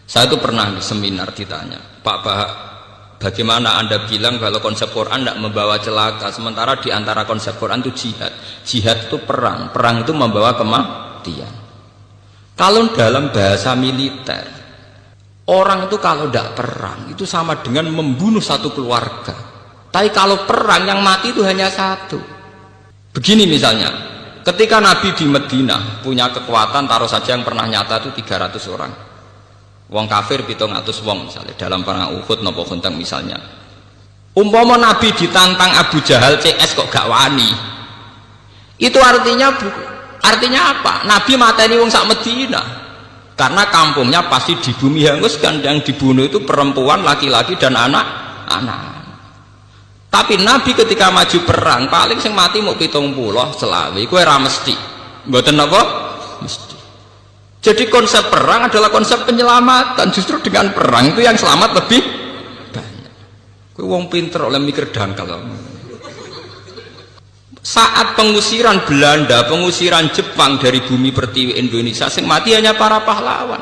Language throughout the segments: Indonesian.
Saya itu pernah di seminar ditanya, Pak Bahak, bagaimana Anda bilang kalau konsep Quran tidak membawa celaka, sementara di antara konsep Quran itu jihad. Jihad itu perang, perang itu membawa kematian. Kalau dalam bahasa militer, orang itu kalau tidak perang itu sama dengan membunuh satu keluarga. Tapi kalau perang yang mati itu hanya satu. Begini misalnya, ketika Nabi di Madinah punya kekuatan, taruh saja yang pernah nyata itu 300 orang. Wong kafir 700 wong misalnya dalam perang Uhud nopo Khandaq misalnya. Umpama Nabi ditantang Abu Jahal CS kok gak wani. Itu artinya apa? Nabi mateni wong sak Madinah. Karena kampungnya pasti di bumi hanguskan, yang dibunuh itu perempuan, laki-laki dan anak-anak. Tapi Nabi ketika maju perang paling sing mati mau 70 selawe, kowe ora mesti. Mboten napa? Mesti. Jadi konsep perang adalah konsep penyelamatan. Justru dengan perang itu yang selamat lebih banyak. Kowe wong pinter oleh mikir dangkal. Saat pengusiran Belanda, pengusiran Jepang dari bumi pertiwi Indonesia, sing mati hanya para pahlawan.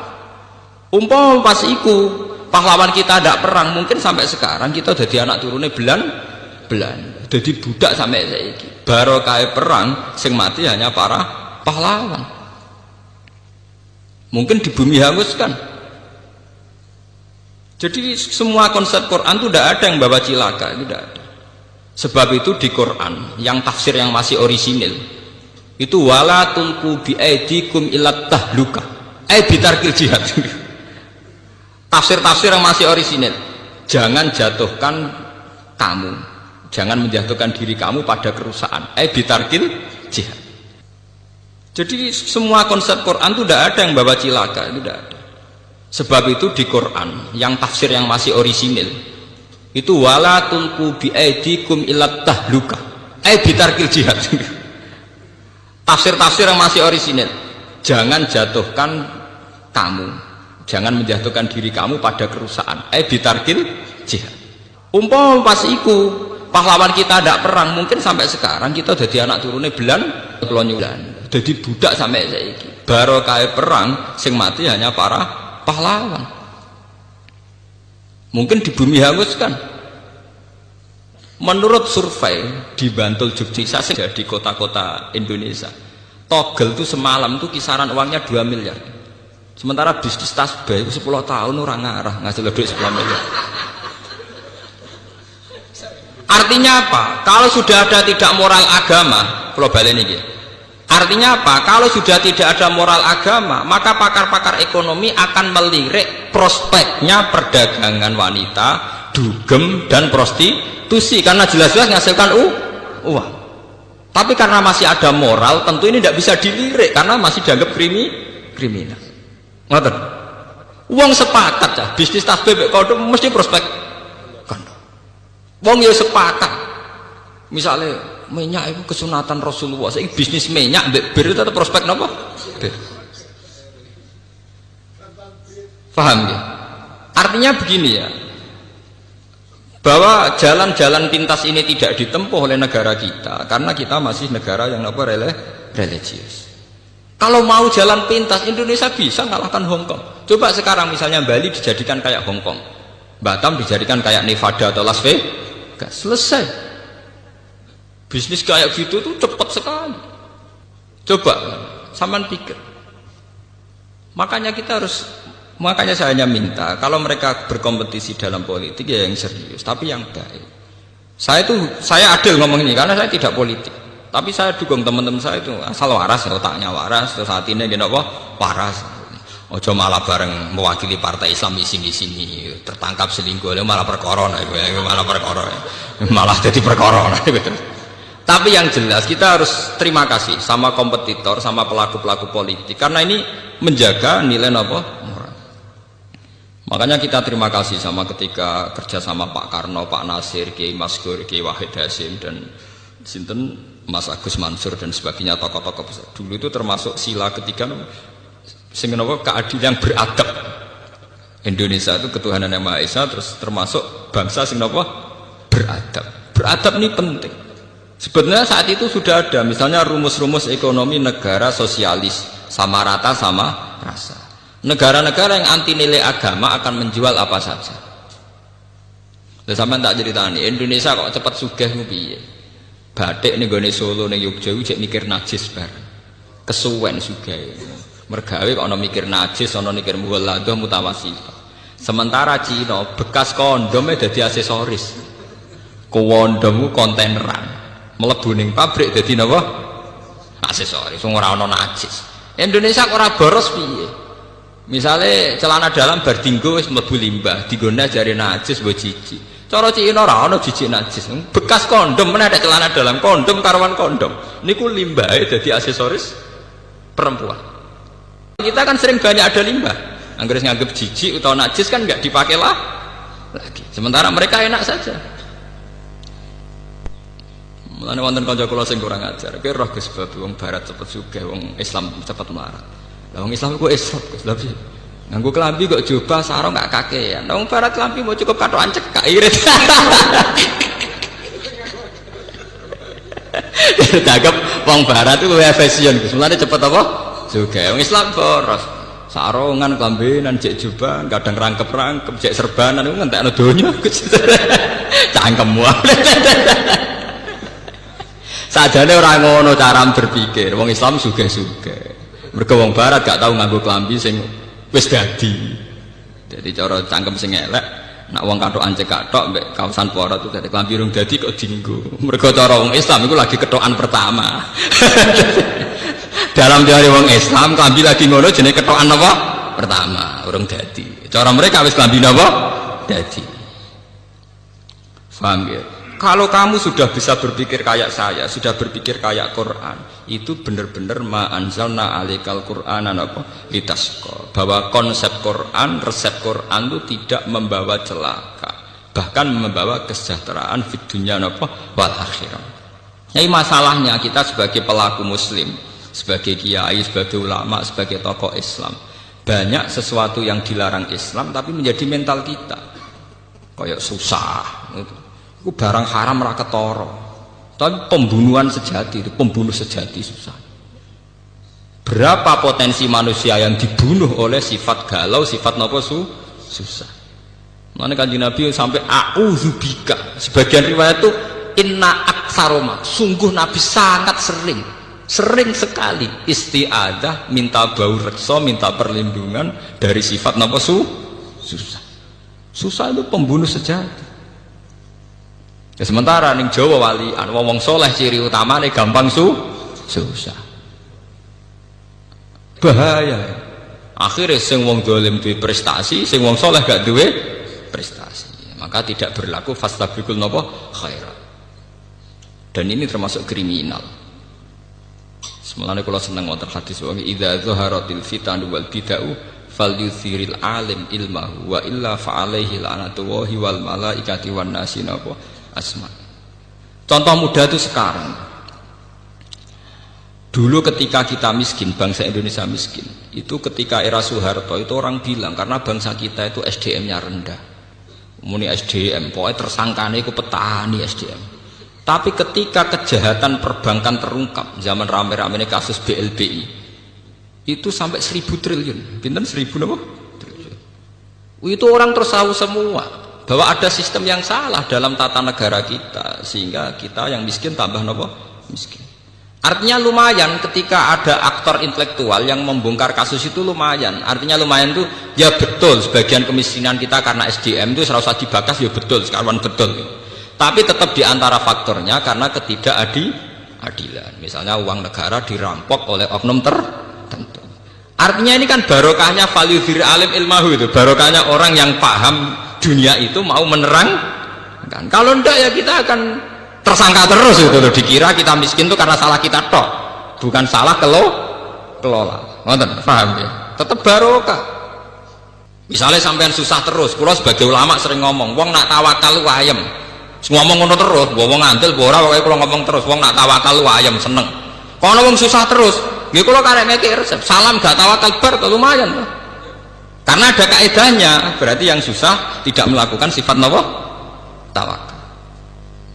Umpama pas iku pahlawan kita tidak perang, mungkin sampai sekarang kita jadi anak turune Belanda, jadi budak sampai saiki. Barokah perang, sing mati hanya para pahlawan. Mungkin di bumi hanguskan. Jadi semua konsep Quran itu tidak ada yang bawa cilaka, itu tidak ada. Sebab itu di Quran yang tafsir yang masih orisinil itu wala tulqu bi aidikum ilat tahluka bitarkil jihad. Tafsir-tafsir yang masih orisinil, jangan jatuhkan kamu, jangan menjatuhkan diri kamu pada kerusakan bitarkil jihad. Jadi semua konsep Quran itu tidak ada yang bawa cilaka, itu tidak ada. Sebab itu di Quran yang tafsir yang masih orisinil itu wala tulqu bi aidikum ilat tahluka bitarkil jihad. Tafsir-tafsir yang masih orisinil, jangan jatuhkan kamu, jangan menjatuhkan diri kamu pada kerusakan bitarkil jihad. Umpama pas iku pahlawan kita tidak perang, mungkin sampai sekarang kita jadi anak turune Belanda, jadi budak sampai saiki. Barokah perang, sing mati hanya para pahlawan. Mungkin di bumi hanguskan. Menurut survei di Bantul Yogyakarta, di kota-kota Indonesia, togel itu semalam itu kisaran uangnya 2 miliar. Sementara bisnis tasbih 10 tahun orang ngarah ngasih duit 10 miliar. Artinya apa? Kalau sudah ada tidak moral agama, global ini. Artinya apa? Kalau sudah tidak ada moral agama, maka pakar-pakar ekonomi akan melirik prospeknya perdagangan wanita, dugem dan prostitusi, karena jelas-jelas menghasilkan uang. Tapi karena masih ada moral, tentu ini tidak bisa dilirik karena masih dianggap kriminal. Ngoten. Uang sepakat ya, bisnis tasbih kodok mesti prospek. Wong ya sepakat. Misalnya minyak itu kesunatan Rasulullah, saya bisnis minyak bir itu tetap prospek napa? Paham ya? Artinya begini ya, bahwa jalan-jalan pintas ini tidak ditempuh oleh negara kita karena kita masih negara yang apa religius. Kalau mau jalan pintas, Indonesia bisa mengalahkan Hong Kong. Coba sekarang misalnya Bali dijadikan kayak Hong Kong, Batam dijadikan kayak Nevada atau Las Vegas, selesai. Bisnis kayak gitu tuh cepat sekali. Coba sampean pikir. Makanya saya hanya minta kalau mereka berkompetisi dalam politik ya yang serius, tapi yang baik. Saya adil ngomong ini karena saya tidak politik. Tapi saya dukung teman-teman saya itu asal waras, otaknya waras, terus hatinya gini apa? Waras. Ojo malah bareng mewakili partai Islam sini tertangkap selingkuh, malah perkara, malah jadi perkara. Tapi yang jelas kita harus terima kasih sama kompetitor, sama pelaku-pelaku politik karena ini menjaga nilai apa? Moral. Makanya kita terima kasih sama ketika kerja sama Pak Karno, Pak Nasir, Kiai Maskur, Kiai Wahid Hasim dan sinten Mas Agus Mansur dan sebagainya, tokoh-tokoh besar. Dulu itu termasuk sila ketiga keadilan yang beradab. Indonesia itu ketuhanan yang Maha Esa, terus termasuk bangsa beradab. Beradab ini penting. Sebenarnya saat itu sudah ada misalnya rumus-rumus ekonomi negara sosialis, sama rata sama rasa. Negara-negara yang anti nilai agama akan menjual apa saja. Lah sampean tak ceritani, Indonesia kok cepat sugih ku piye? Batik ning gone Solo ning Yogyakarta cek mikir najis bareng. Kesuwen sugih. Mergawe kok ana mikir najis, ana mikir mughaladhah mutawasithah. Sementara Cina bekas kondomnya dadi aksesoris. Kondom kontaineran. Mlebu ning pabrik dadi napa? Aksesoris. Wong ora ana najis. Indonesia kok ora boros piye? Misale celana dalam bar dinggo wis mlebu limbah, digone jare najis mbok jijik. Cara Cina ora ana jijik najis. Bekas kondom meneh ada celana dalam kondom karuan kondom. Niku limbahe dadi aksesoris perempuan. Kita kan sering banyak ada limbah. Anggere nganggep jijik utawa najis kan enggak dipakai lah lagi. Sementara mereka enak saja. Mulane wonten kanca kula sing kurang ajar. Ki roh Gus bab wong barat cepet sugih, wong Islam cepet melarat. Lah wong Islam kok esok Gus. Lah piye? Nganggo klambi kok jubah sarung gak kakean. Wong barat klambi mau cukup katokan cekak irit. Dagep wong barat itu luwih fashion Gus. Mulane cepet apa? Sugih. Wong Islam boros. Sarungan klambinan jek jubah kadang rangkep-rangkep jek serbanan iku ngentekno donya Gus. Cangkemmu. Sajane ora ngono cara berpikir. Wong Islam sugih-sugih. Mergo wong barat gak tau nganggo klambi sing wis dadi. Jadi cara cangkem sing elek, nak wong kathokan cekak tok mbek kaosan porot itu dadi klambi rung dadi kok dienggo. Mergo cara wong Islam iku lagi kethokan pertama. Dalam teori wong Islam klambi lagi ngono jenenge kethokan apa? Pertama, urung dadi. Cara mereka wis klambi napa? Dadi. Paham ya? Kalau kamu sudah bisa berpikir kayak saya, sudah berpikir kayak Quran, itu benar-benar ma anzalna alaikal Qur'ana apa? Litasqa. Bahwa konsep Quran, resep Quran itu tidak membawa celaka, bahkan membawa kesejahteraan fid dunya apa? Wal akhirah. Jadi masalahnya kita sebagai pelaku muslim, sebagai kiai, sebagai ulama, sebagai tokoh Islam, banyak sesuatu yang dilarang Islam tapi menjadi mental kita. Kayak susah gitu. Itu barang haram ra ketara. Tapi pembunuhan sejati itu pembunuh sejati susah. Berapa potensi manusia yang dibunuh oleh sifat galau, sifat napa susah. Mana Kanjeng Nabi sampai a'udzubika. Sebagian riwayat itu inna aktsaroma. Sungguh Nabi sangat sering sekali isti'adzah, minta bau reksa, minta perlindungan dari sifat napa susah. Susah itu pembunuh sejati. Ya sementara ning Jawa walian wong soleh ciri utamane gampang susah. Bahaya. Akhirnya sing wong dolim duwe prestasi, sing wong soleh gak duwe prestasi. Maka tidak berlaku fastabiqul napa khairat. Dan ini termasuk kriminal. Semalane kula seneng wonten hadis wa idza zaharatil fitan wal bid'u falyuthiril alim ilmahu wa illa fa alaihi la'natullahi wal malaikati wan nasi napa asma. Contoh mudah itu sekarang. Dulu ketika kita miskin, bangsa Indonesia miskin, itu ketika era Soeharto itu orang bilang karena bangsa kita itu SDM-nya rendah. Muni SDM, pokoknya tersangkane itu petani SDM. Tapi ketika kejahatan perbankan terungkap, zaman rame-rame kasus BLBI, itu sampai 1.000 triliun. Pinten 1.000 apa? Triliun. Itu orang tersahu semua. Bahwa ada sistem yang salah dalam tata negara kita sehingga kita yang miskin tambah nopo miskin. Artinya lumayan ketika ada aktor intelektual yang membongkar kasus itu lumayan. Artinya lumayan itu ya betul sebagian kemiskinan kita karena SDM itu serasa dibakas ya betul sekarang betul. Tapi tetap diantara faktornya karena ketidakadilan. Misalnya uang negara dirampok oleh oknum tertentu. Artinya ini kan barokahnya falyudhir alim ilmahu itu barokahnya orang yang paham dunia itu mau menerang kan. Kalau enggak ya kita akan tersangka terus itu loh. Dikira kita miskin itu karena salah kita tok, bukan salah kelola. Ngoten, paham ya? Tetap barokah. Misalnya sampean susah terus, kula sebagai ulama sering ngomong, wong nak tawakal lu ayem. Ngomong ngono terus, wong ngandel ora pokoke kula ngomong terus, wong nak tawakal lu ayem seneng. Kono wong susah terus, nggih kula karek ngekek resep, salam gak tawakal bar lumayan. Karena ada kaedahnya, berarti yang susah tidak melakukan sifat nopo tawakal.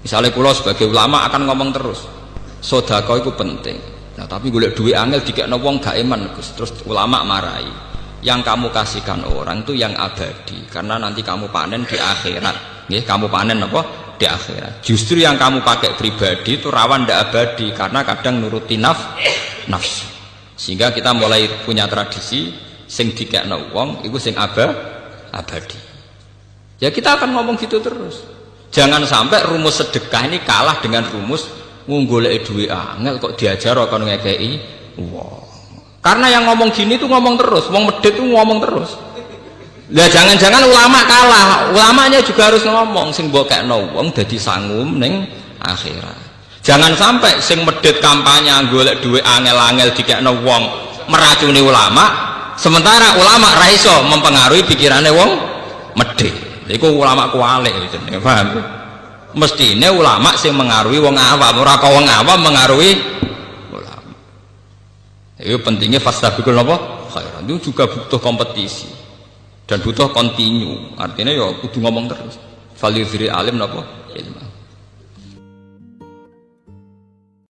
Misalnya kula sebagai ulama akan ngomong terus, sedekah itu penting. Nah, tapi golek duit angel dikekno wong gak iman, Gus. Terus ulama marahi. yang kamu kasihkan orang itu yang abadi, karena nanti kamu panen di akhirat. Nggih, kamu panen apa? Di akhirat. Justru yang kamu pakai pribadi itu rawan tidak abadi, karena kadang nuruti nafsu. Sehingga kita mulai punya tradisi sing dikekno wong iku sing abadi. Ya kita akan ngomong gitu terus. Jangan sampai rumus sedekah ini kalah dengan rumus ngunggolek duwe angel kok diajar kon ngekeki wong. Karena yang ngomong gini tuh ngomong terus, wong medhit tuh ngomong terus. Lah jangan-jangan ulama kalah, ulamanya juga harus ngomong sing mbok kekno wong dadi sangum ning akhirat. Jangan sampai sing medhit kampanye golek duwe angel-angel dikekno wong meracuni ulama, sementara ulama ra iso mempengaruhi pikirane wong medhit. Iku ulama kualik jenenge, paham? Mestine ulama sing mengaruhi wong awam, ora kok wong awam mengaruhi. Itu pentingnya fastabiqul apa? Khairat. Itu juga butuh kompetisi dan butuh kontinu. Artinya ya kudu ngomong terus. Fal yuzri alim napa?